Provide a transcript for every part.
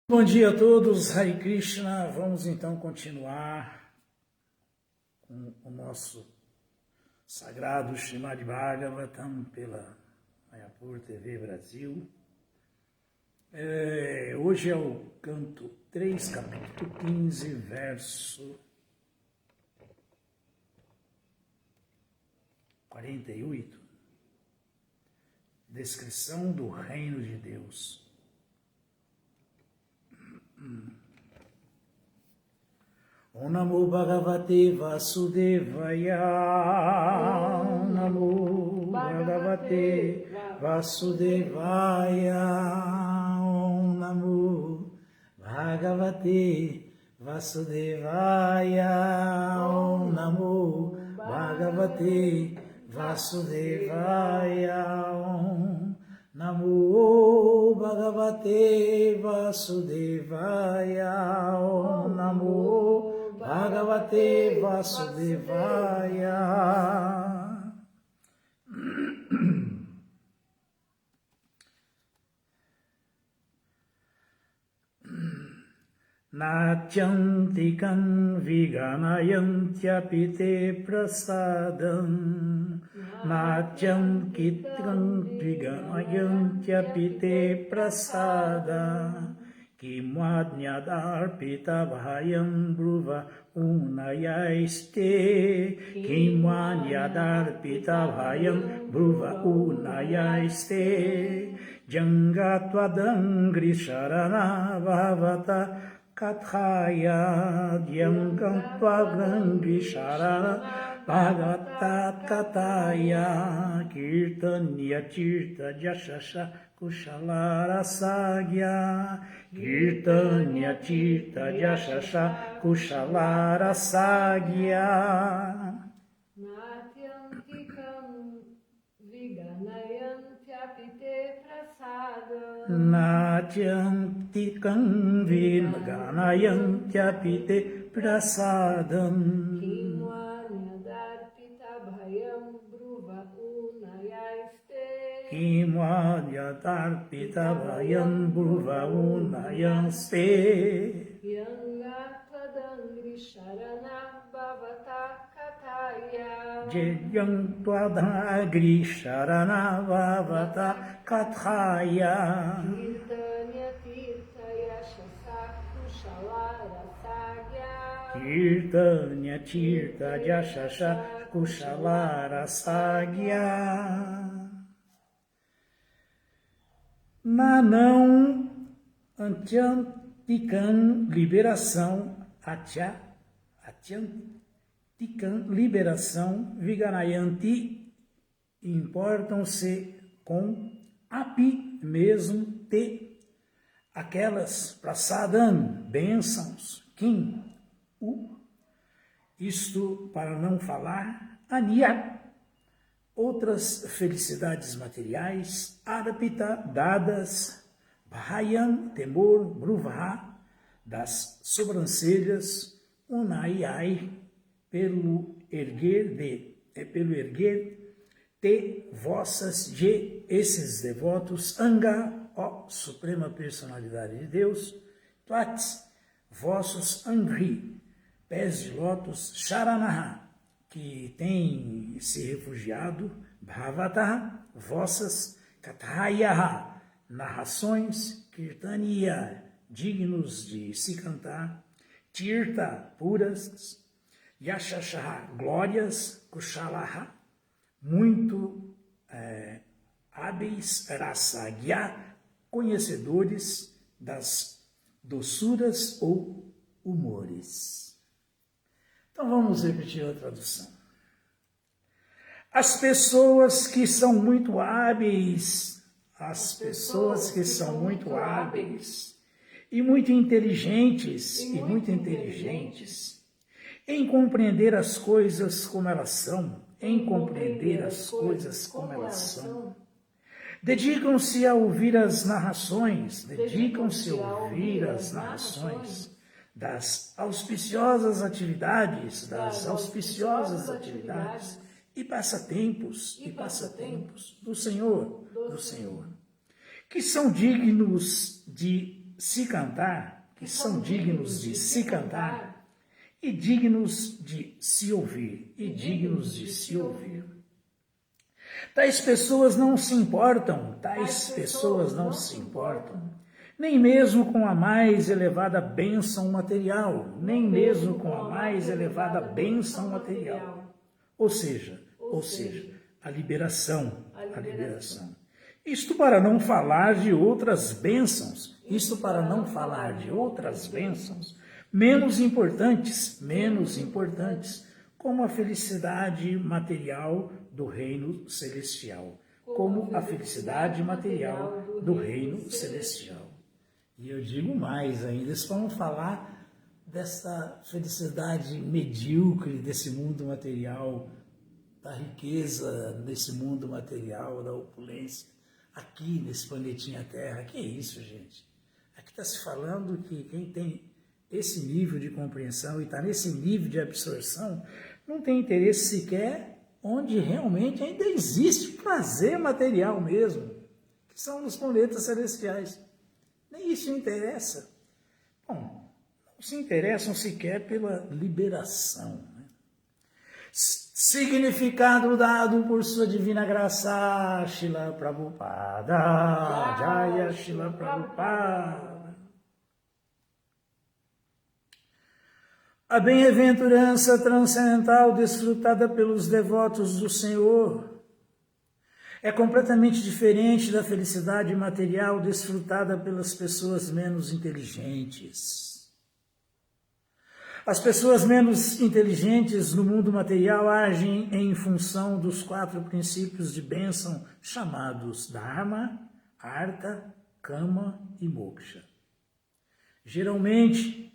Bom dia a todos, Hare Krishna. Vamos então continuar com o nosso sagrado Srimad Bhagavatam pela Mayapur TV Brasil. Hoje é o canto 3, capítulo 15, verso 48. Descrição do reino de Deus. Om Namo Bhagavate Vasudevaya. Om Namo Bhagavate Vasudevaya. Om Namo Bhagavate Vasudevaya. Om Namo Bhagavate Vasudevaya. Om Namo Bhagavate Vasudevaya. Om Namo Bhagavate Vasudevaya. Natyantikam viganayantyapite prasadam. Natyantikam viganayantyapite prasada. Kimwadnyadarpita bhayam bruva unayaiste. Kimwadnyadarpita bhayam bruva unayaiste. Jangatwadangri sharana bhavata kathaya. Jangatwadangri sharana bhavata kathaya. Kirtanya chirta jashasha kushalara sagya. Kirtanya chirta jashasha kushalara sagya. Natyantikam viganayantyapite prasadam. Natyantikam viganayantyapite prasadam. Kimwanyadarpita bhayam bruva unayaiste. Kimwadyatarpita vayam bhuva unayaste. Yangatvadangri sharana bhavata kathaya. Jeyam twadagri sharana bhavata kathaya. Kirtanya tirtha yashasa kushalara sagya. Kirtanya tirtha yashasha kushalara sagya. Nanam Antyantikam liberação, Atyantikam liberação, Viganayanti importam-se com api mesmo te, aquelas prasadam, bênçãos, kim, isto para não falar, ania, outras felicidades materiais, arpita, dadas, bhayam, temor, bruvá, das sobrancelhas, unaiai, pelo erguer de vossas, de esses devotos, anga, ó Suprema Personalidade de Deus, tlats, vossos angri, pés de lótus, charanaha, que tem se refugiado, bhavata, vossas, kathayaha, narrações, kirtaniya, dignos de se cantar, tirta, puras, yashashaha, glórias, kushalaha, muito hábeis, rasagya, conhecedores das doçuras ou humores. Então vamos repetir a tradução. As pessoas que são muito hábeis, e muito inteligentes, em compreender as coisas como elas são, dedicam-se a ouvir as narrações, das auspiciosas atividades, e passatempos do Senhor, que são dignos de se cantar, que são dignos de se cantar, e dignos de se ouvir, e dignos de se ouvir. Tais pessoas não se importam, nem mesmo com a mais elevada bênção material, Ou seja, a liberação. Isto para não falar de outras bênçãos, menos importantes, como a felicidade material do reino celestial. E eu digo mais ainda, se vamos falar dessa felicidade medíocre desse mundo material, da riqueza desse mundo material, da opulência, aqui nesse planetinha Terra. Que é isso, gente? Aqui está se falando que quem tem esse nível de compreensão e está nesse nível de absorção, não tem interesse sequer onde realmente ainda existe prazer material mesmo, que são nos planetas celestiais. Nem isso interessa. Bom, não se interessam sequer pela liberação. Né? Significado dado por sua divina graça, Srila Prabhupada, Jaya Srila Prabhupada. A bem-aventurança transcendental desfrutada pelos devotos do Senhor é completamente diferente da felicidade material desfrutada pelas pessoas menos inteligentes. As pessoas menos inteligentes no mundo material agem em função dos 4 princípios de bênção chamados Dharma, Artha, Kama e Moksha. Geralmente,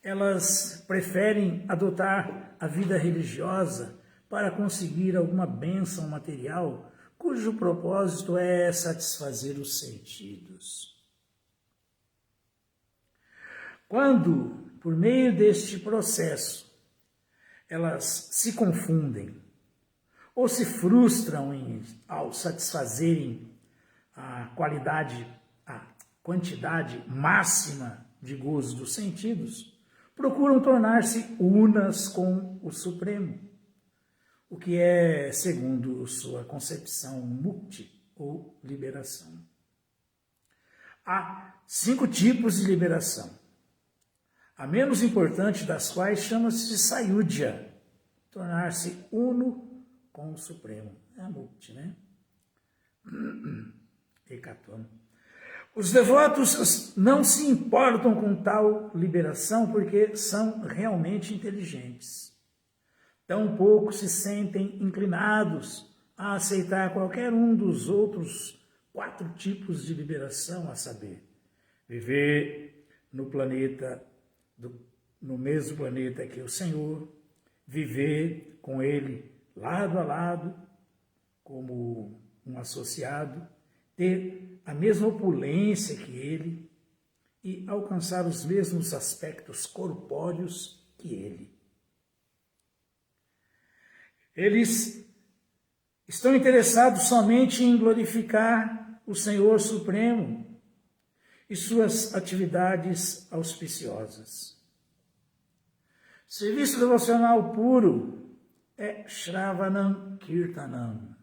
elas preferem adotar a vida religiosa para conseguir alguma bênção material, cujo propósito é satisfazer os sentidos. Quando, por meio deste processo, elas se confundem ou se frustram ao satisfazerem a quantidade máxima de gozo dos sentidos, procuram tornar-se unas com o Supremo, o que é, segundo sua concepção, mukti, ou liberação. Há 5 tipos de liberação, a menos importante das quais chama-se Sayudhya, tornar-se uno com o Supremo. É a mukti, né? Ekatvam. Os devotos não se importam com tal liberação porque são realmente inteligentes. Tampouco se sentem inclinados a aceitar qualquer um dos outros 4 tipos de liberação, a saber, viver no mesmo planeta que o Senhor, viver com Ele lado a lado, como um associado, ter a mesma opulência que Ele e alcançar os mesmos aspectos corpóreos que Ele. Eles estão interessados somente em glorificar o Senhor Supremo e suas atividades auspiciosas. Serviço devocional puro é Shravanam Kirtanam.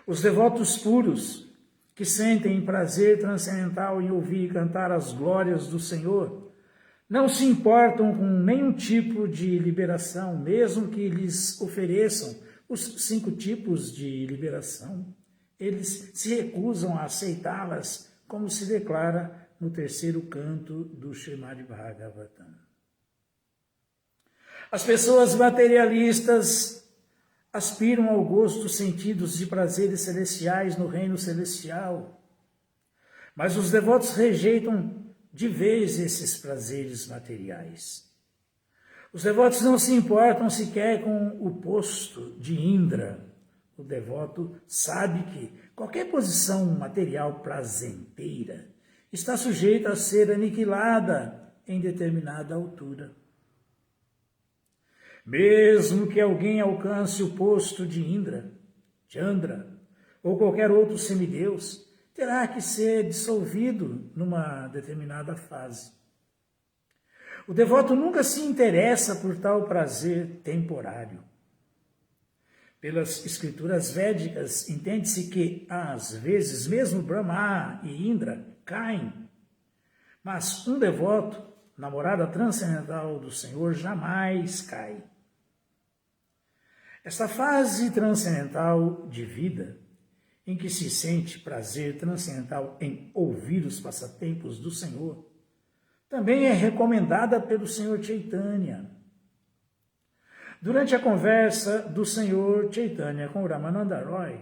Os devotos puros, que sentem prazer transcendental em ouvir e cantar as glórias do Senhor, não se importam com nenhum tipo de liberação, mesmo que lhes ofereçam os 5 tipos de liberação. Eles se recusam a aceitá-las, como se declara no 3º canto do Srimad Bhagavatam. As pessoas materialistas aspiram ao gozo dos sentidos de prazeres celestiais no reino celestial, mas os devotos rejeitam de vez esses prazeres materiais. Os devotos não se importam sequer com o posto de Indra. O devoto sabe que qualquer posição material prazenteira está sujeita a ser aniquilada em determinada altura. Mesmo que alguém alcance o posto de Indra, Chandra ou qualquer outro semideus, terá que ser dissolvido numa determinada fase. O devoto nunca se interessa por tal prazer temporário. Pelas escrituras védicas, entende-se que, às vezes, mesmo Brahma e Indra caem, mas um devoto, na morada transcendental do Senhor, jamais cai. Esta fase transcendental de vida, em que se sente prazer transcendental em ouvir os passatempos do Senhor, também é recomendada pelo Senhor Chaitanya. Durante a conversa do Senhor Chaitanya com Ramananda Roy,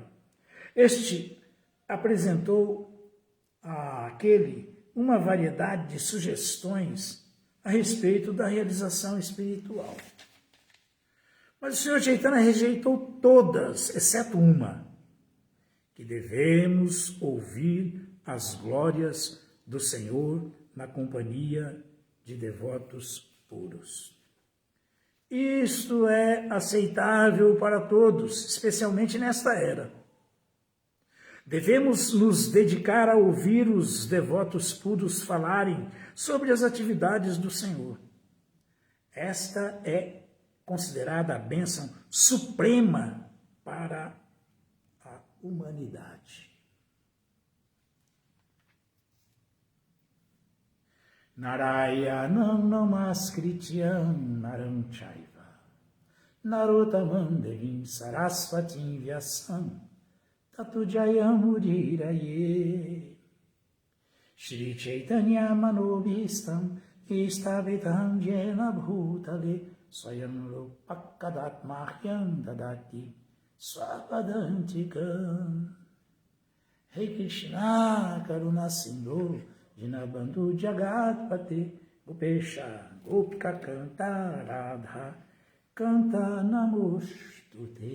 este apresentou àquele uma variedade de sugestões a respeito da realização espiritual. Mas o Senhor Chaitanya rejeitou todas, exceto uma, que devemos ouvir as glórias do Senhor na companhia de devotos puros. Isto é aceitável para todos, especialmente nesta era. Devemos nos dedicar a ouvir os devotos puros falarem sobre as atividades do Senhor. Esta é considerada a bênção suprema para a humanidade. Narayanam namaskrityam naram chaiva narotamam devim sarasvatim vyasam tatu jayam udiraye Shri Chaitanya manobhistam istavitam jena bhutale swayam rupakadatmahyam dadati swapadantikam. Rei Krishna Karuna Sindhu Dinabandhu Jagatpate Gopesha Gopika Canta Radha Canta Namostute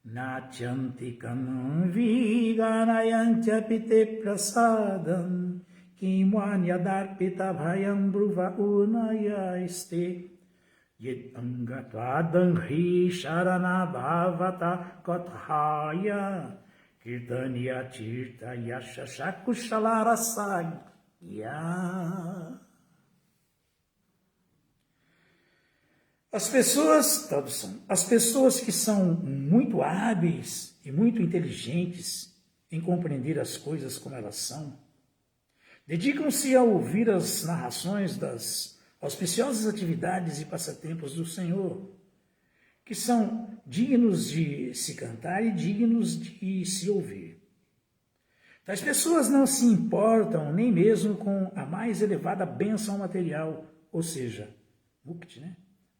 Natyanti Kanam Viganayantyapite Prasadam Kimwanyadarpita Bhayam Bruva Unayaste Yet Angatvadanhi Sharana Bhavata Kathaya Kirtaniya Tirta Yasha Shakushalara Sagya. As pessoas que são muito hábeis e muito inteligentes em compreender as coisas como elas são, dedicam-se a ouvir as narrações das auspiciosas atividades e passatempos do Senhor, que são dignos de se cantar e dignos de se ouvir. Tais pessoas não se importam nem mesmo com a mais elevada bênção material, ou seja, mukti,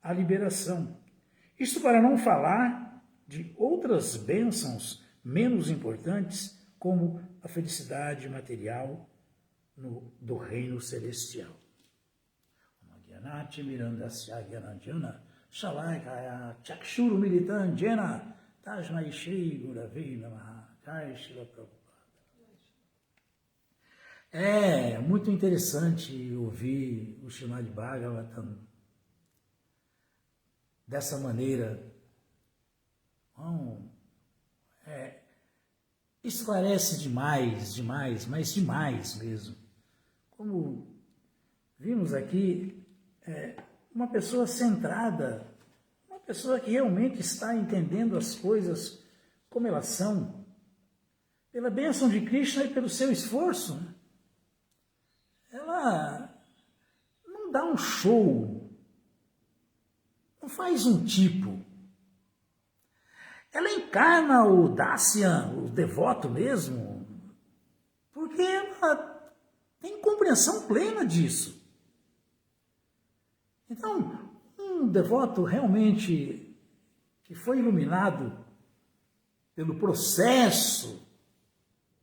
a liberação. Isto para não falar de outras bênçãos menos importantes, como a felicidade material do reino celestial. Gyanati Mirandasya Gyananjana Shalaikaya Chakshuru Militanjana Tajmai Shri Guravei Namaha Jai Shila Prabhupada. É muito interessante ouvir o Srimad Bhagavatam dessa maneira. Esclarece demais, mas demais mesmo. Como vimos aqui, uma pessoa centrada, uma pessoa que realmente está entendendo as coisas como elas são, pela bênção de Krishna e pelo seu esforço, ela não dá um show, não faz um tipo. Ela encarna o Dasya, o devoto mesmo, porque ela tem compreensão plena disso. Então, um devoto realmente que foi iluminado pelo processo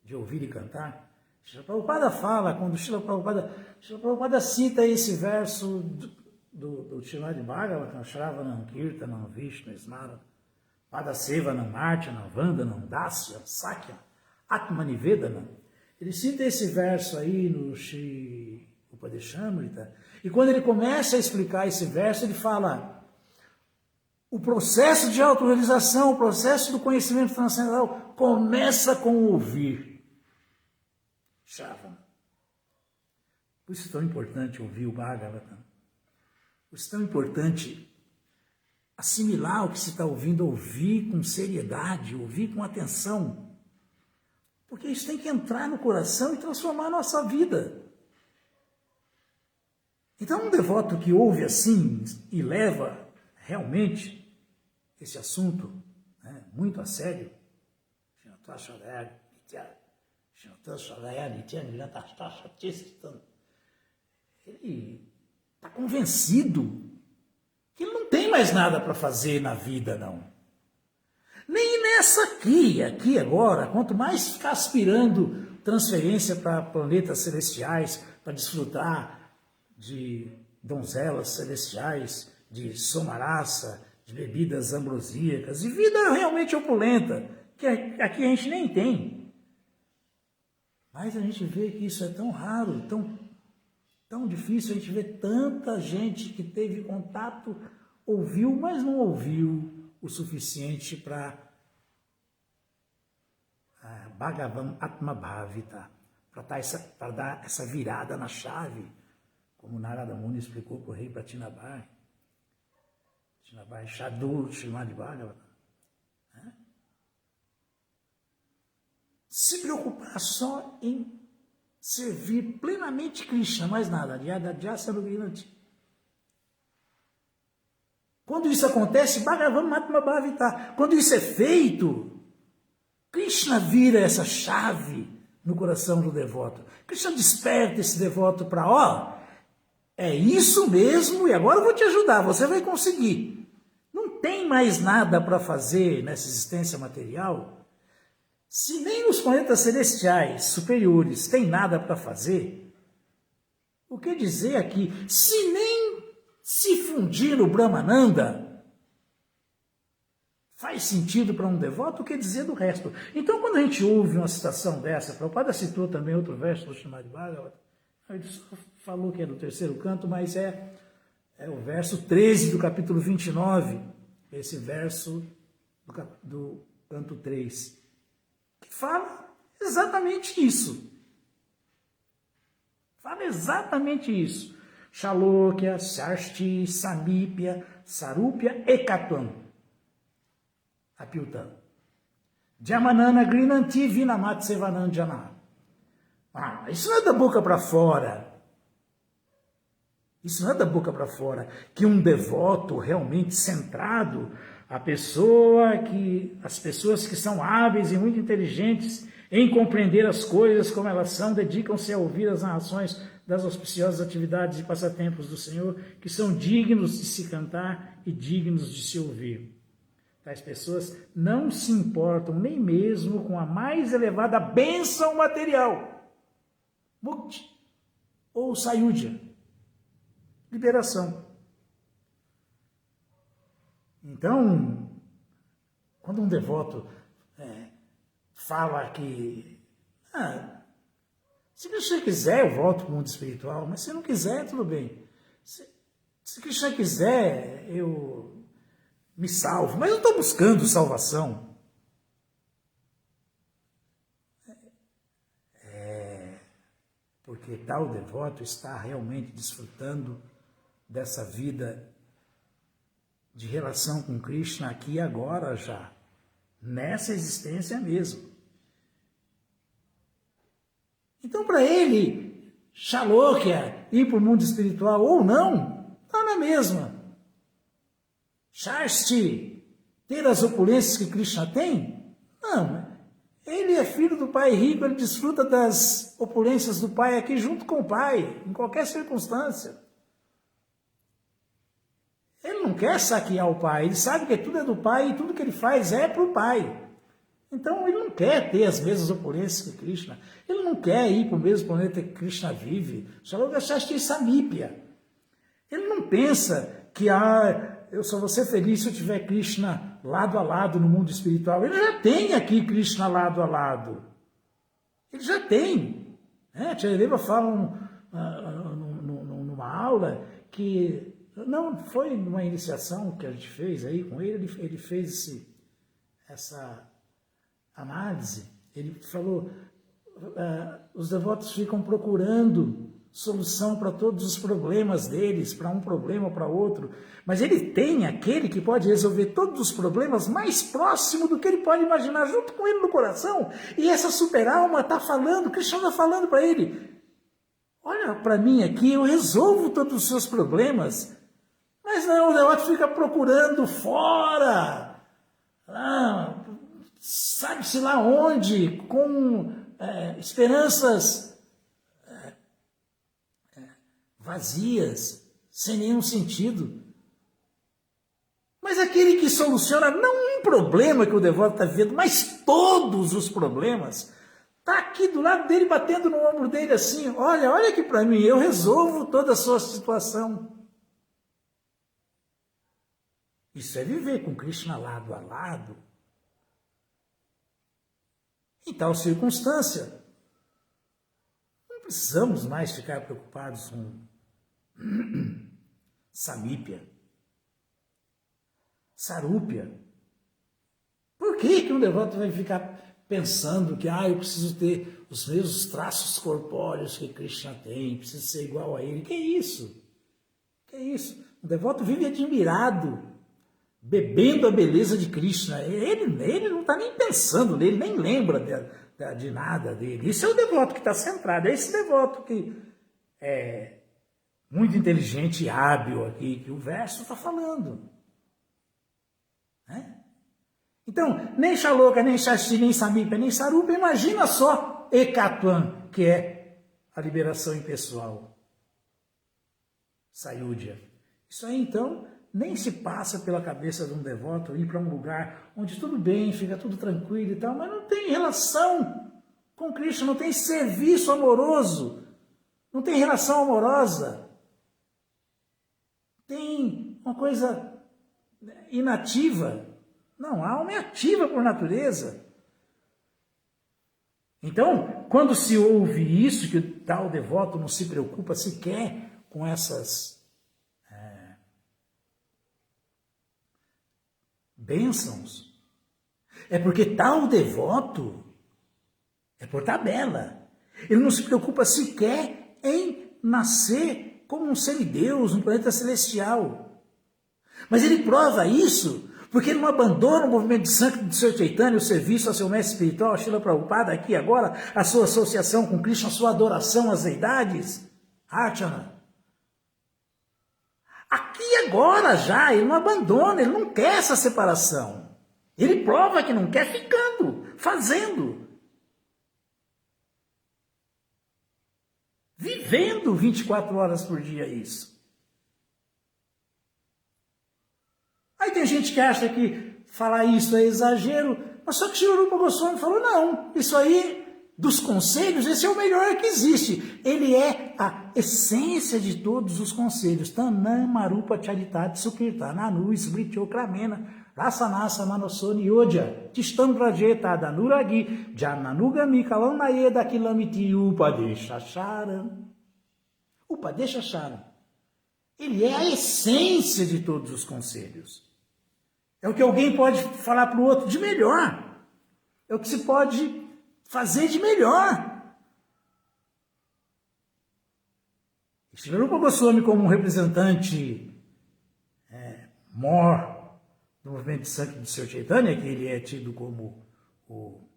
de ouvir e cantar, Srila Prabhupada fala, quando Srila Prabhupada cita esse verso do Srimad Bhagavatam, Shravanam Kirtanam Vishnu Smara, Padasevanam Archanam Vandanam Dasya Sakya Atmanivedanam. Ele cita esse verso aí no Shri Upadeshamrita, e quando ele começa a explicar esse verso, ele fala: O processo de autorrealização, o processo do conhecimento transcendental começa com o ouvir. Shravana. Por isso é tão importante ouvir o Bhagavatam. Por isso é tão importante assimilar o que se está ouvindo, ouvir com seriedade, ouvir com atenção. Porque isso tem que entrar no coração e transformar a nossa vida. Então, um devoto que ouve assim e leva realmente esse assunto, né, muito a sério, ele está convencido que ele não tem mais nada para fazer na vida, não. Nem nessa aqui agora, quanto mais ficar aspirando transferência para planetas celestiais, para desfrutar de donzelas celestiais, de somarasa, de bebidas ambrosíacas, de vida realmente opulenta, que aqui a gente nem tem. Mas a gente vê que isso é tão raro, tão difícil, a gente vê tanta gente que teve contato, ouviu, mas não ouviu o suficiente para Bhagavan Atma Bhavita, para dar essa virada na chave, como Narada Muni explicou para o rei Pratinabai. Pratinabai Shadu Srimad Bhagavatam. Se preocupar só em servir plenamente Krishna, mais nada. Quando isso acontece, Bhagavan Atma Bhavita. Quando isso é feito, Krishna vira essa chave no coração do devoto. Krishna desperta esse devoto para, é isso mesmo, e agora eu vou te ajudar, você vai conseguir. Não tem mais nada para fazer nessa existência material. Se nem nos planetas celestiais superiores tem nada para fazer, o que dizer aqui? Se nem se fundir no Brahmananda faz sentido para um devoto, o que dizer do resto? Então, quando a gente ouve uma citação dessa, Prabhupada citou também outro verso do Srimad Bhagavatam, ele só falou que é do terceiro canto, mas é o verso 13 do capítulo 29, esse verso do canto 3. Que fala exatamente isso. Fala exatamente isso. Shalokya, Sarshti, Samipya, Sarupya, Ekatvam. Apyutam. Jamanana, Grinanti, Vinamat, Sevanandjana. Isso não é da boca para fora. Isso não é da boca para fora. Que um devoto realmente centrado, as pessoas que são hábeis e muito inteligentes em compreender as coisas como elas são, dedicam-se a ouvir as narrações das auspiciosas atividades e passatempos do Senhor, que são dignos de se cantar e dignos de se ouvir. Tais pessoas não se importam nem mesmo com a mais elevada bênção material, Mukti ou Sayudhya, liberação. Então, quando um devoto fala que se Krishna quiser eu volto para o mundo espiritual, mas se não quiser, tudo bem. Se Krishna quiser, eu me salvo, mas eu estou buscando salvação. Porque tal devoto está realmente desfrutando dessa vida de relação com Krishna aqui e agora já, nessa existência mesmo. Então, para ele, Shalokya, ir para o mundo espiritual ou não, está na mesma. Shasti, ter as opulências que Krishna tem? Não, ele é filho do pai rico, ele desfruta das opulências do pai aqui junto com o pai, em qualquer circunstância. Ele não quer saquear o pai, ele sabe que tudo é do pai e tudo que ele faz é para o pai. Então ele não quer ter as mesmas opulências que Krishna, ele não quer ir para o mesmo planeta que Krishna vive. Shalokashasti Samipya. Ele não pensa que eu só vou ser feliz se eu tiver Krishna lado a lado no mundo espiritual. Ele já tem aqui Krishna lado a lado. Ele já tem. Tchaireva fala numa aula que Não, foi numa iniciação que a gente fez aí com ele, ele fez essa análise. Ele falou, os devotos ficam procurando solução para todos os problemas deles, para um problema ou para outro, mas ele tem aquele que pode resolver todos os problemas mais próximo do que ele pode imaginar, junto com ele no coração. E essa super-alma está falando, Krishna está falando para ele, olha para mim aqui, eu resolvo todos os seus problemas. Mas não, o devoto fica procurando fora, sabe-se lá onde, com esperanças vazias, sem nenhum sentido. Mas aquele que soluciona não um problema que o devoto está vivendo, mas todos os problemas, está aqui do lado dele, batendo no ombro dele assim, olha aqui para mim, eu resolvo toda a sua situação. Isso é viver com Krishna lado a lado. Em tal circunstância, não precisamos mais ficar preocupados com samípia, sarúpia. Por que um devoto vai ficar pensando que eu preciso ter os mesmos traços corpóreos que Krishna tem, preciso ser igual a ele? Que isso? Que isso? Um devoto vive admirado, bebendo a beleza de Krishna. Ele não está nem pensando nele, nem lembra de nada dele. Isso é o devoto que está centrado, é esse devoto que é muito inteligente e hábil aqui, que o verso está falando. Né? Então, nem Shaloka, nem Shasti, nem Samípia, nem Sarupa, imagina só Ekatvam, que é a liberação impessoal. Sayudhya. Isso aí, então, nem se passa pela cabeça de um devoto ir para um lugar onde tudo bem, fica tudo tranquilo e tal, mas não tem relação com Krishna, não tem serviço amoroso, não tem relação amorosa. Tem uma coisa inativa. Não, a alma é ativa por natureza. Então, quando se ouve isso, que o tal devoto não se preocupa sequer com essas bênçãos, é porque tal devoto é por tabela. Ele não se preocupa sequer em nascer como um semideus, um planeta celestial. Mas ele prova isso porque ele não abandona o movimento de Sankirtan do Sr. Chaitanya, o serviço ao seu mestre espiritual, a Srila Prabhupada, aqui agora, a sua associação com Krishna, a sua adoração às deidades, Archana. Aqui agora já, ele não abandona, ele não quer essa separação. Ele prova que não quer ficando, fazendo. Vivendo 24 horas por dia isso. Aí tem gente que acha que falar isso é exagero, mas só que Srila Rupa Goswami falou, não, isso aí, dos conselhos, esse é o melhor que existe. Ele é a essência de todos os conselhos. Tanam Marupa Charitat Sukirtana Anu Smrityo Kramena Rasanasa Manosoni Yodya Tistam Rajeta Danuragi Jananugami Kalanayeda Kilamiti Upadeshacharam. Upadeshacharam. Ele é a essência de todos os conselhos. É o que alguém pode falar para o outro de melhor. É o que se pode fazer de melhor. Srila Rupa Goswami, como um representante mor do movimento de Sankirtan do Sr. Chaitanya, que ele é tido como o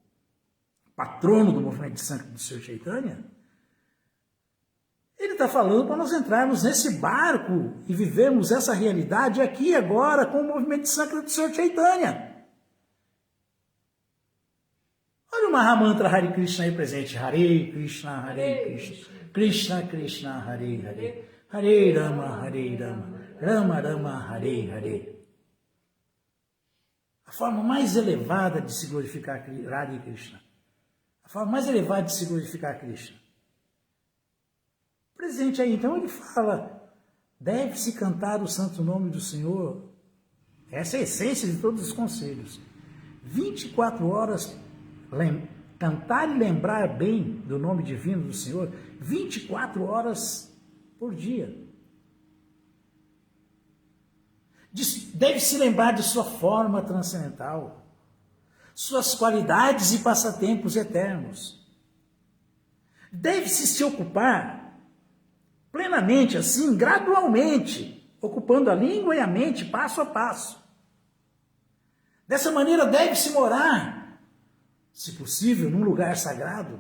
patrono do movimento de Sankirtan do Sr. Chaitanya, ele está falando para nós entrarmos nesse barco e vivermos essa realidade aqui agora com o movimento de Sankirtan do Sr. Chaitanya. Olha o Mahamantra Hare Krishna aí presente. Hare Krishna, Hare Krishna, Krishna Krishna, Hare Hare, Hare Rama, Rama Rama, Hare Hare. A forma mais elevada de se glorificar Hare Krishna. A forma mais elevada de se glorificar Krishna. Presente aí, então ele fala, deve-se cantar o santo nome do Senhor. Essa é a essência de todos os conselhos. 24 horas, cantar e lembrar bem do nome divino do Senhor, 24 horas por dia. Deve se lembrar de sua forma transcendental, suas qualidades e passatempos eternos. Deve-se se ocupar plenamente, assim, gradualmente, ocupando a língua e a mente passo a passo. Dessa maneira deve-se morar, se possível, num lugar sagrado.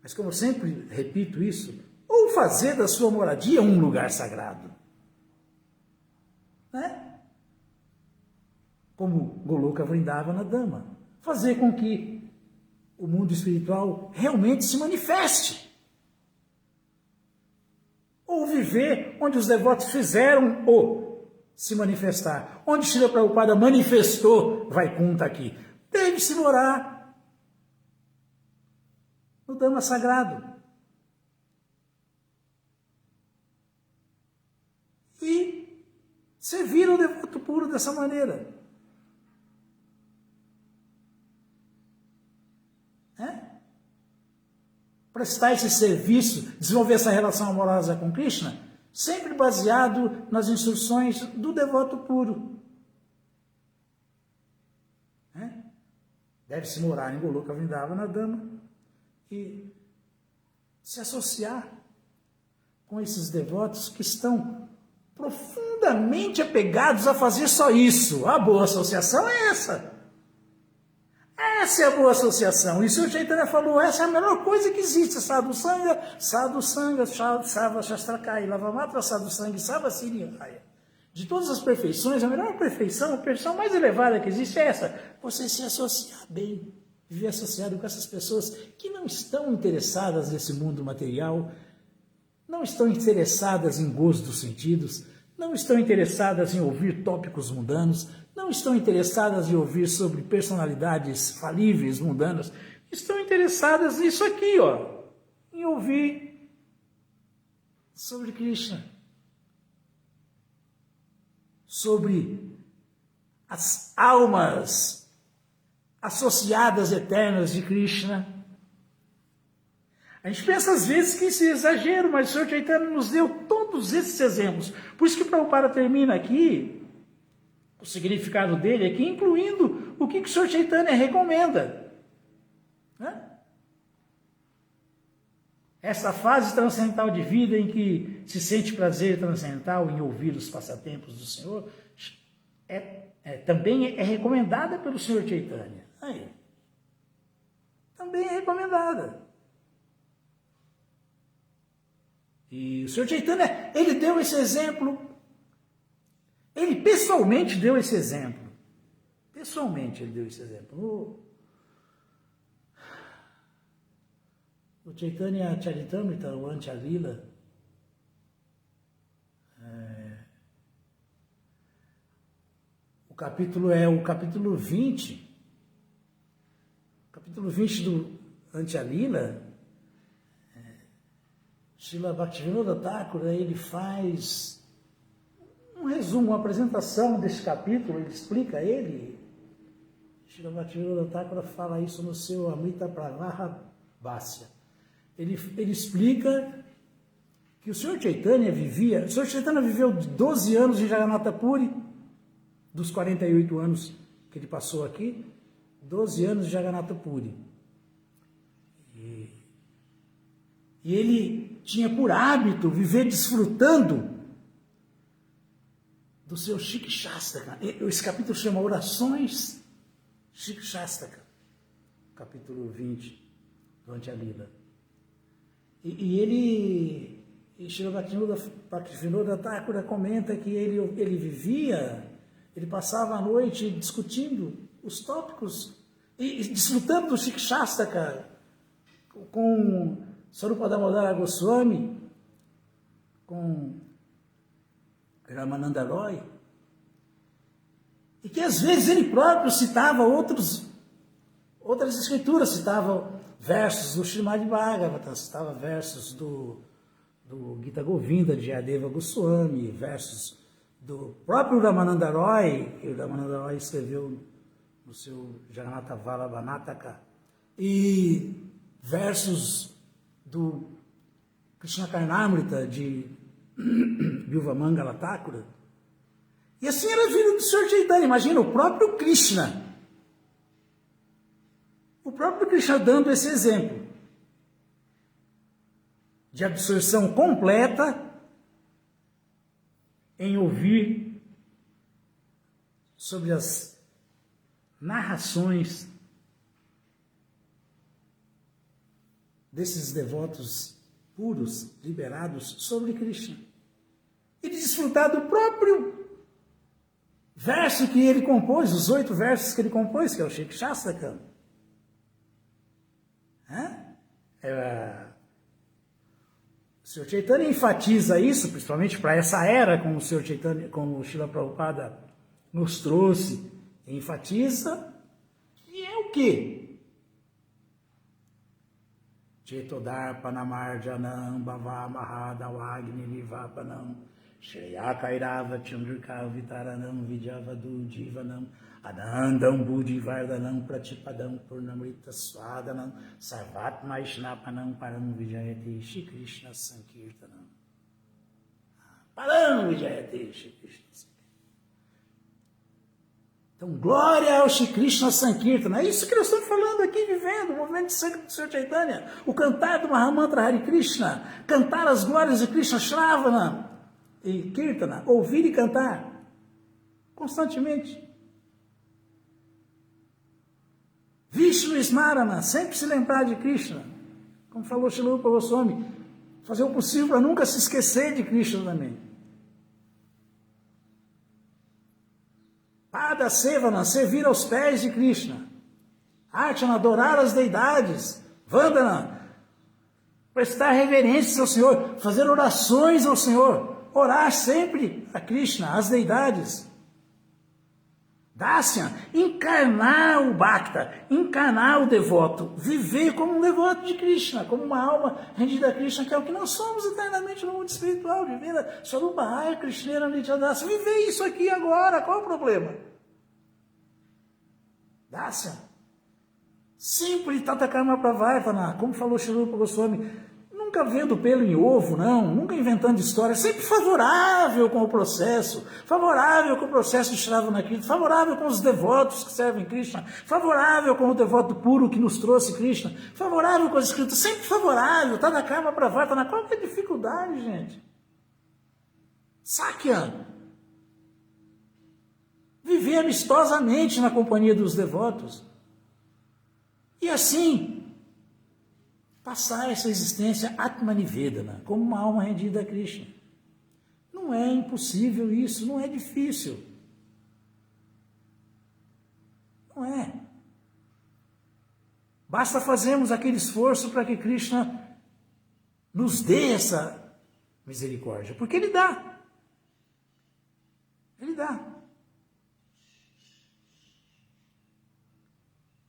Mas como eu sempre repito isso, ou fazer da sua moradia um lugar sagrado. Né? Como Goloka Vrindavana Dhamma. Fazer com que o mundo espiritual realmente se manifeste. Ou viver onde os devotos fizeram o se manifestar. Onde Srila Prabhupada manifestou Vaikunta aqui. Deve-se morar no Dhamma sagrado. E servir o devoto puro dessa maneira. Prestar esse serviço, desenvolver essa relação amorosa com Krishna, sempre baseado nas instruções do devoto puro. Deve-se morar em Goloka Vrindavana Dhamma e se associar com esses devotos que estão profundamente apegados a fazer só isso. A boa associação é essa. Essa é a boa associação. E o Sr. Chaitanya falou, essa é a melhor coisa que existe. Sadhu Sangha, Sava Shastrakaya, Lavamatra Sadhu Sangha, Sava Siriyaya. De todas as perfeições, a melhor perfeição, a perfeição mais elevada que existe é essa. Você se associar bem, viver associado com essas pessoas que não estão interessadas nesse mundo material, não estão interessadas em gozo dos sentidos, não estão interessadas em ouvir tópicos mundanos, não estão interessadas em ouvir sobre personalidades falíveis, mundanas, estão interessadas nisso aqui, ó, em ouvir sobre Krishna, sobre as almas associadas eternas de Krishna. A gente pensa às vezes que isso é exagero, mas o Sr. Chaitanya nos deu todos esses exemplos. Por isso que Prabhupada termina aqui, o significado dele aqui, incluindo o que o Sr. Chaitanya recomenda. Essa fase transcendental de vida em que se sente prazer transcendental em ouvir os passatempos do Senhor, também é recomendada pelo Sr. Chaitanya. Também é recomendada. E o Sr. Chaitanya, ele deu esse exemplo, ele pessoalmente deu esse exemplo. Pessoalmente ele deu esse exemplo. O Chaitanya Charitamrita, o Antya-lila, o capítulo é o capítulo 20. O capítulo 20 do Antya-lila, Srila Bhaktivinoda Thakur, ele faz um resumo, uma apresentação desse capítulo, ele explica ele. Srila Bhaktivinoda Thakur fala isso no seu Amrita Pravaha Bhasya. Ele explica que o Sr. Chaitanya viveu 12 anos em Jagannatha Puri, dos 48 anos que ele passou aqui, 12 anos em Jagannatha Puri. E ele tinha por hábito viver desfrutando do seu Shikshastaka. Esse capítulo chama Orações Shikshastaka, capítulo 20 do Antya-lila. E Srila Bhaktivinoda Thakur comenta que ele passava a noite discutindo os tópicos e desfrutando do Shikshastaka com Sarupa Damodara Goswami, com Ramananda Roy, e que às vezes ele próprio citava outras escrituras, citava versos do Srimad Bhagavatam, citava versos do Gita Govinda de Jayadeva Goswami, versos do próprio Ramananda Roy, que o Ramananda Roy escreveu no seu Jagannatha Vallabhanataka, e versos do Krishna Karnamrita de Bilva Mangala Thakura. E assim era a vida do Senhor Chaitanya. Imagina, o próprio Krishna. O próprio Krishna dando esse exemplo de absorção completa em ouvir sobre as narrações desses devotos puros, liberados sobre Krishna. E de desfrutar do próprio verso que ele compôs, os 8 versos que ele compôs, que é o Shikshastakam. O Sr. Chaitanya enfatiza isso, principalmente para essa era, como o Sr. Chaitanya, como o Srila Prabhupada nos trouxe, enfatiza, que é o quê? Chetodarpanamarjanam bhava mahadavagni nivapanam Shreyakairava chandrika vitaranam vidyavadu jivanam Anandam buddhivardhanam pratipadam purnamrita swadanam sarvatma ishnapanam param vijayate Shri Krishna Sankirtanam. Param vijayate Shri Krishna Sankirtanam. Então, glória ao Shri Krishna Sankirtana. É isso que nós estamos falando aqui, vivendo o movimento de sangue do Sr. Chaitanya. O cantar do Mahamantra Hare Krishna, cantar as glórias de Krishna Shravana e Kirtana, ouvir e cantar constantemente. Vishnu Smarana, sempre se lembrar de Krishna. Como falou Srila Rupa Goswami, fazer o possível para nunca se esquecer de Krishna também. Pada Sevana, servir aos pés de Krishna. Archana, adorar as deidades. Vandana, prestar reverências ao Senhor, fazer orações ao Senhor, orar sempre a Krishna, às deidades. Dasya, encarnar o Bhakta, encarnar o devoto, viver como um devoto de Krishna, como uma alma rendida a Krishna, que é o que nós somos eternamente no mundo espiritual, viver a Swarupa Raya Krishna Nityadasa, viver isso aqui agora, qual é o problema? Dasya, sempre Tata Karma Pravartana, como falou Srila Rupa Goswami, nunca vendo pelo em ovo, não, nunca inventando história, sempre favorável com o processo, favorável com o processo de Shravana Kirtan, favorável com os devotos que servem Krishna, favorável com o devoto puro que nos trouxe Krishna, favorável com as escritas, sempre favorável, tá na karma pravartana, qual que é a dificuldade, gente? Sakya, viver amistosamente na companhia dos devotos, e assim passar essa existência Atmanivedana, como uma alma rendida a Krishna. Não é impossível isso, não é difícil. Não é. Basta fazermos aquele esforço para que Krishna nos dê essa misericórdia, porque Ele dá. Ele dá.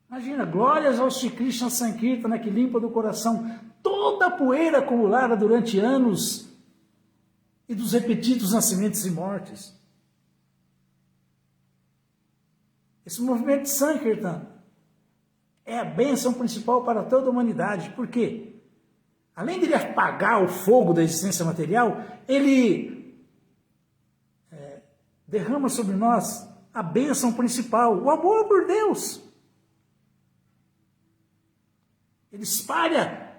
Imagina, glórias ao Shri Krishna Sankirtana, que limpa do coração toda a poeira acumulada durante anos e dos repetidos nascimentos e mortes. Esse movimento de Sankirtan é a bênção principal para toda a humanidade. Por quê? Além de ele apagar o fogo da existência material, ele derrama sobre nós a bênção principal, o amor por Deus. Ele espalha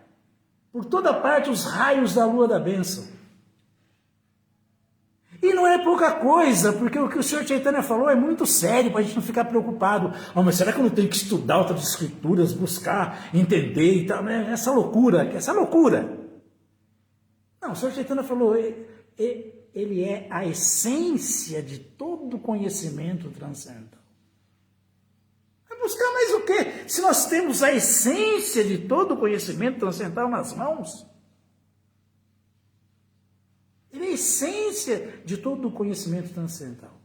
por toda parte os raios da lua da bênção. E não é pouca coisa, porque o que o Sr. Chaitanya falou é muito sério, para a gente não ficar preocupado. Oh, mas será que eu não tenho que estudar outras escrituras, buscar, entender e tal? Essa loucura. Não, o Sr. Chaitanya falou, ele é a essência de todo conhecimento transcendental. Buscar mais o quê? Se nós temos a essência de todo o conhecimento transcendental nas mãos. Ele é a essência de todo o conhecimento transcendental.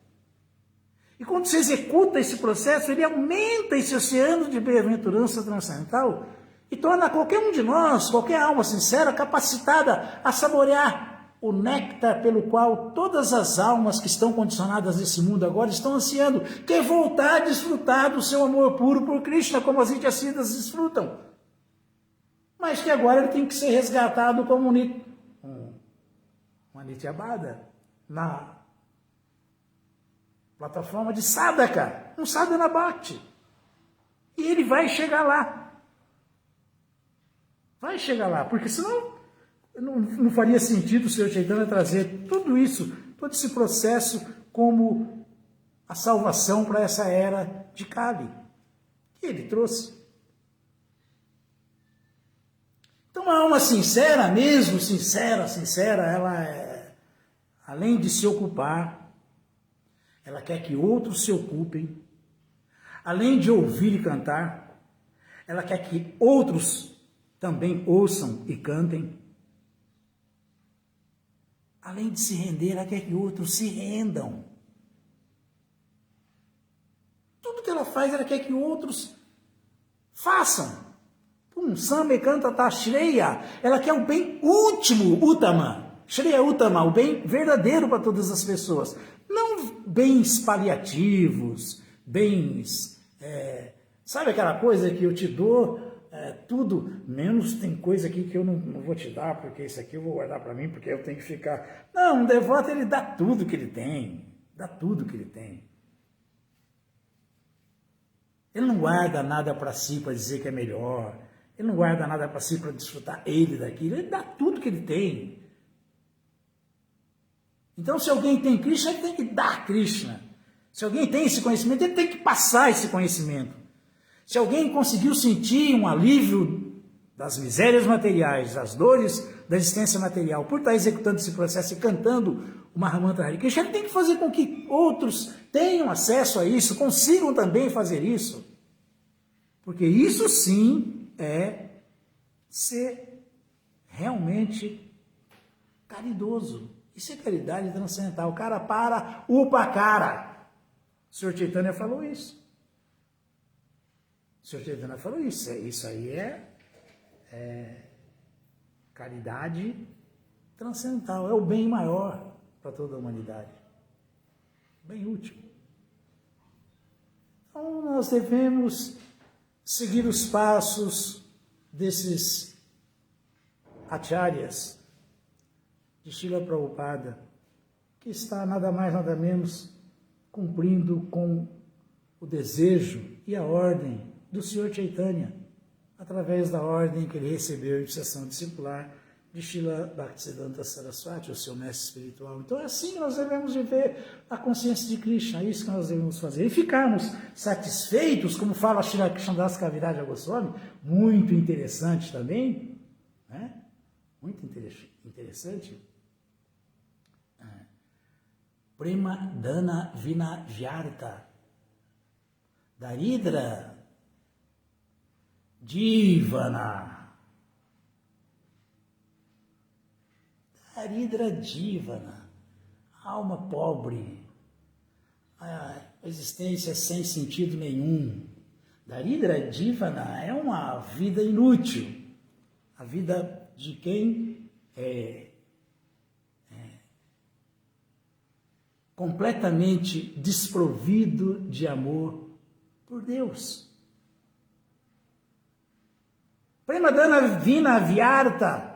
E quando se executa esse processo, ele aumenta esse oceano de bem-aventurança transcendental e torna qualquer um de nós, qualquer alma sincera, capacitada a saborear o néctar pelo qual todas as almas que estão condicionadas nesse mundo agora estão ansiando, que é voltar a desfrutar do seu amor puro por Krishna, como as Nityasiddhas desfrutam. Mas que agora ele tem que ser resgatado como uma Nityabada, na plataforma de sadhaka, um sadhana bhakti. E ele vai chegar lá. Vai chegar lá, porque senão não faria sentido o Senhor Chaitanya trazer tudo isso, todo esse processo como a salvação para essa era de Kali, que ele trouxe. Então a alma sincera, mesmo sincera, ela além de se ocupar, ela quer que outros se ocupem, além de ouvir e cantar, ela quer que outros também ouçam e cantem. Além de se render, ela quer que outros se rendam. Tudo que ela faz, ela quer que outros façam. Same canta tá Shreya, ela quer o bem último, Uttama. Shreya Uttama, o bem verdadeiro para todas as pessoas. Não bens paliativos, bens... sabe aquela coisa que eu te dou tudo, menos tem coisa aqui que eu não vou te dar, porque isso aqui eu vou guardar para mim, porque eu tenho que ficar... Não, um devoto ele dá tudo que ele tem, dá tudo que ele tem. Ele não guarda nada para si para dizer que é melhor, ele não guarda nada para si para desfrutar ele daquilo, ele dá tudo que ele tem. Então se alguém tem Krishna, ele tem que dar Krishna. Se alguém tem esse conhecimento, ele tem que passar esse conhecimento. Se alguém conseguiu sentir um alívio das misérias materiais, das dores da existência material, por estar executando esse processo e cantando o Mahamantra Hare Krishna, ele tem que fazer com que outros tenham acesso a isso, consigam também fazer isso. Porque isso sim é ser realmente caridoso. Isso é caridade transcendental. O cara para upakara. O Senhor Chaitanya falou isso. O Senhor Chaitanya falou isso. Isso aí é caridade transcendental. É o bem maior para toda a humanidade. Bem útil. Então nós devemos seguir os passos desses acharyas de Srila Prabhupada, que está nada mais nada menos cumprindo com o desejo e a ordem do Senhor Chaitanya, através da ordem que ele recebeu em iniciação discipular de Srila Bhaktisiddhanta Saraswati, o seu mestre espiritual. Então é assim que nós devemos viver a consciência de Krishna, é isso que nós devemos fazer. E ficarmos satisfeitos, como fala Srila Krishnadas Kaviraja Goswami, muito interessante também, né? Muito interessante. Prema Dana Vina Vyarta Daridra Jivana. Daridra Jivana, alma pobre, a existência sem sentido nenhum. Daridra Jivana é uma vida inútil, a vida de quem é completamente desprovido de amor por Deus. Premadana Vina Vyarta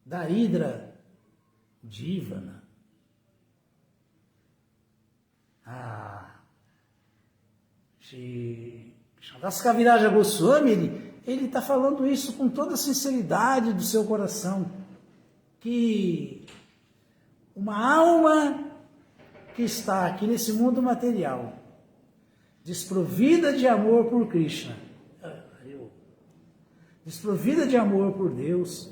Daridra Jivana. Krishnadas Kaviraja Goswami, ele está falando isso com toda a sinceridade do seu coração, que uma alma que está aqui nesse mundo material, desprovida de amor por Krishna, desprovida de amor por Deus,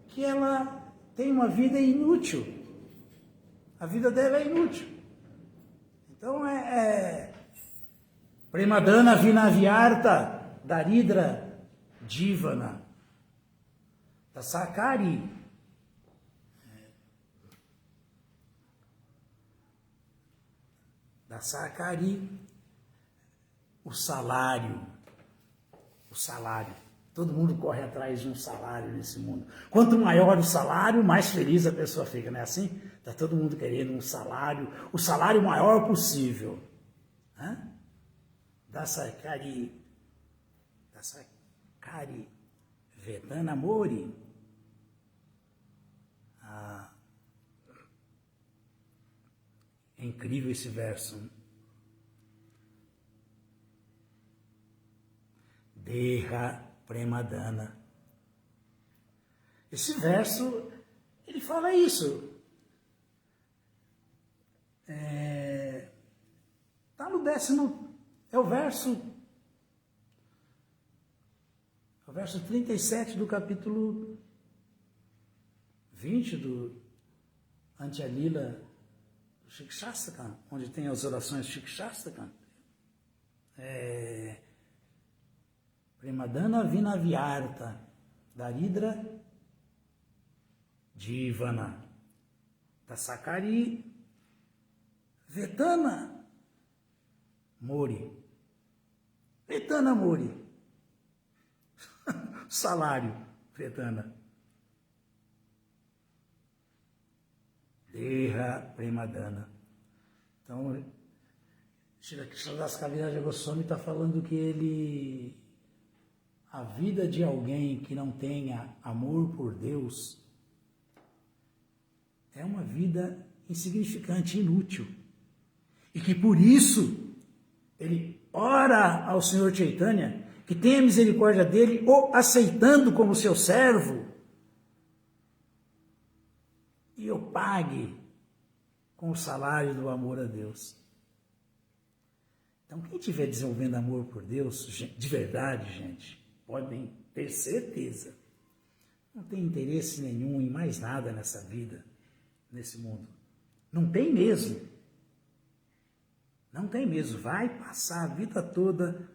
que ela tem uma vida inútil. A vida dela é inútil. Então Premadana Vinavyarta Daridra Jivana Tasakari. Dasakari, o salário. Todo mundo corre atrás de um salário nesse mundo. Quanto maior o salário, mais feliz a pessoa fica, não é assim? Está todo mundo querendo um salário, o salário maior possível. Dasakari Vedana Mori. É incrível esse verso. Deha Premadana. Esse verso, ele fala isso. Está no 10º, é o verso 37 do capítulo 20 do Antya-lila do Shikshastakam, onde tem as orações Shikshastakam. Premadana Vinavyarta, Daridra Jivana, Tasakari Vetana Mori. Vetana Mori. Salário, Vetana. Deha Premadana. Então, Shri Krishnadas Kaviraj Goswami está falando que a vida de alguém que não tenha amor por Deus é uma vida insignificante, inútil. E que por isso ele ora ao Senhor Chaitanya, que tenha misericórdia dele, o aceitando como seu servo, e o pague com o salário do amor a Deus. Então, quem estiver desenvolvendo amor por Deus, de verdade, gente, podem ter certeza, não tem interesse nenhum em mais nada nessa vida, nesse mundo. Não tem mesmo. Não tem mesmo. Vai passar a vida toda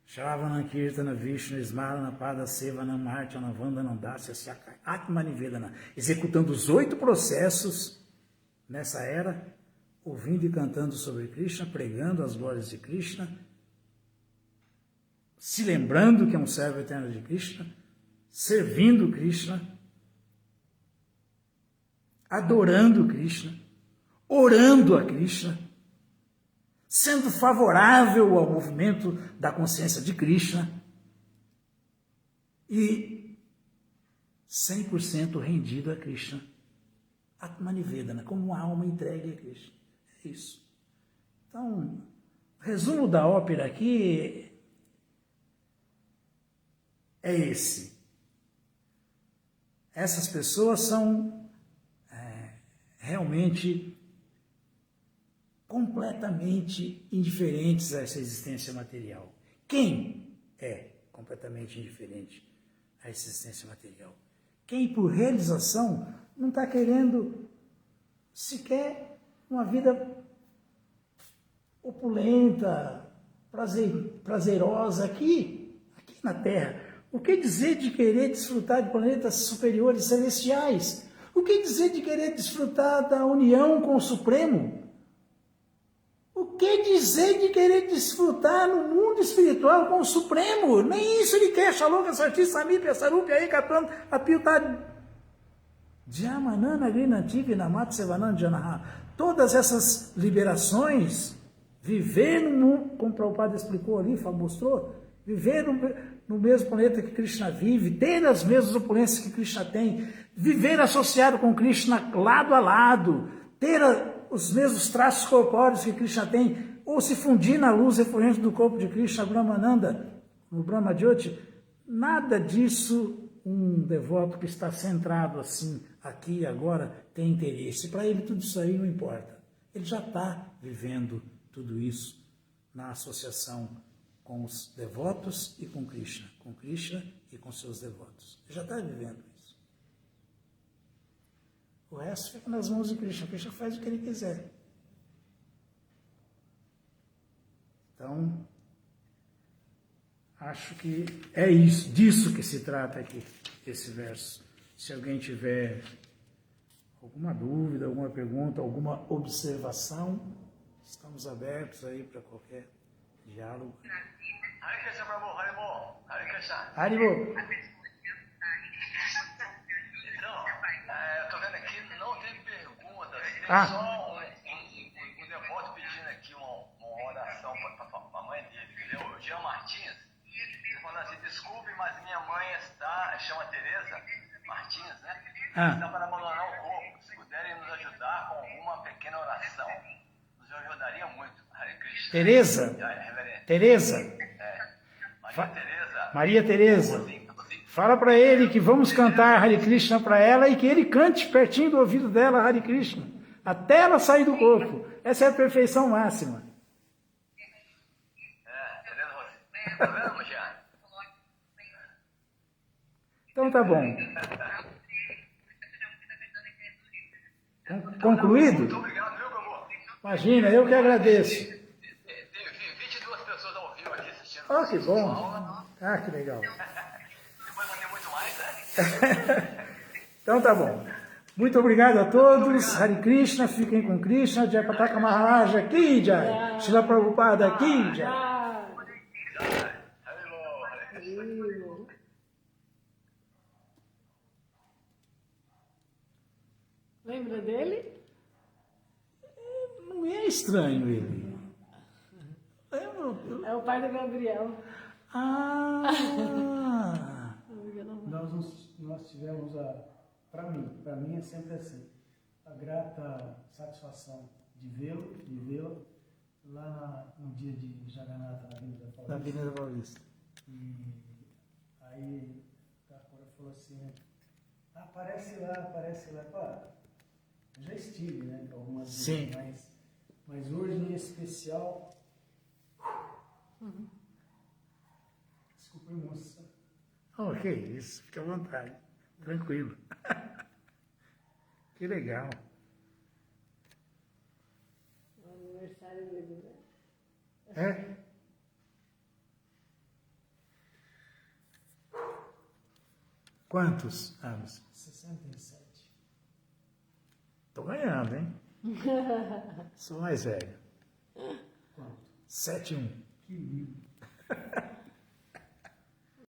Shravana Kirtana Vishnu Smarana Pada Sevana Martyana Vandana Dasya Atmanivedana, executando os 8 processos nessa era, ouvindo e cantando sobre Krishna, pregando as glórias de Krishna, se lembrando que é um servo eterno de Krishna, servindo Krishna, adorando Krishna, orando a Krishna, sendo favorável ao movimento da consciência de Krishna e 100% rendido a Krishna, Atmanivedana, como uma alma entregue a Krishna. É isso. Então, o resumo da ópera aqui é esse. Essas pessoas são realmente completamente indiferentes a essa existência material. Quem é completamente indiferente à existência material? Quem, por realização, não está querendo sequer uma vida opulenta, prazerosa aqui na Terra. O que dizer de querer desfrutar de planetas superiores celestiais? O que dizer de querer desfrutar da união com o Supremo? O que dizer de querer desfrutar no mundo espiritual com o Supremo? Nem isso ele quer. Shaloka, Sarti, Samipya, Sarupya, Ekatan, Apiltad, Djamanana, Grinantivi, Namat, Sevanan, Janaha. Todas essas liberações, viver no mundo, como o Prabhupada explicou ali, mostrou, viver no mesmo planeta que Krishna vive, ter as mesmas opulências que Krishna tem, viver associado com Krishna lado a lado, ter os mesmos traços corpóreos que Krishna tem, ou se fundir na luz refulgente do corpo de Krishna, Brahmananda, no Brahma Jyoti, nada disso um devoto que está centrado assim, aqui e agora, tem interesse. Para ele tudo isso aí não importa. Ele já está vivendo tudo isso na associação com os devotos e com Krishna e com seus devotos. Ele já está vivendo isso. O resto fica nas mãos de Krishna. Krishna faz o que ele quiser. Então, acho que é isso, disso que se trata aqui, esse verso. Se alguém tiver alguma dúvida, alguma pergunta, alguma observação, estamos abertos aí para qualquer diálogo. Hare Krishna, Prabhu, Haribo, Hare Krishna. Haribo. Então, eu tô vendo aqui, não tem perguntas, tem Ah. só um devoto pedindo aqui uma oração para a mãe dele, entendeu? O Jean Martins, ele falando assim, desculpe, mas minha mãe chama Tereza, Martins, né? Ah. Estão para abandonar o corpo. Se puderem nos ajudar com uma pequena oração, nos ajudaria muito. Hare Krishna. Tereza? Reverendo. Tereza? Maria Tereza. Maria Tereza. Fala para ele que vamos cantar Hare Krishna para ela e que ele cante pertinho do ouvido dela Hare Krishna, até ela sair do corpo. Essa é a perfeição máxima. Tereza Rossi. Tá vendo, Jean? Então tá bom. Concluído? Muito obrigado, viu, meu amor? Imagina, eu que agradeço. Teve 22 pessoas ao vivo aqui assistindo. Oh, que bom. Ah, que legal. Depois vai ter muito mais, né? Então tá bom. Muito obrigado a todos. Hare Krishna, fiquem com Krishna. Jai Pataka Maharaja Ki Jai. Shila Prabhupada Ki Jai. Lembra dele? Não é estranho ele. É o pai do Gabriel. Ah! Nós tivemos para mim é sempre assim, a grata satisfação de vê-la lá no dia de Jagannatha na Avenida Paulista. Na Avenida Paulista. E aí a Takura falou assim, aparece lá, pá, eu já estive, né, algumas Sim. vezes, mas hoje em especial, desculpa, moça. Oh, que isso, fica à vontade, tranquilo. Que legal. O aniversário dele, né? É? Quantos anos? 67. Tô ganhando, hein? Sou mais velho. Quanto? 7-1. Que lindo.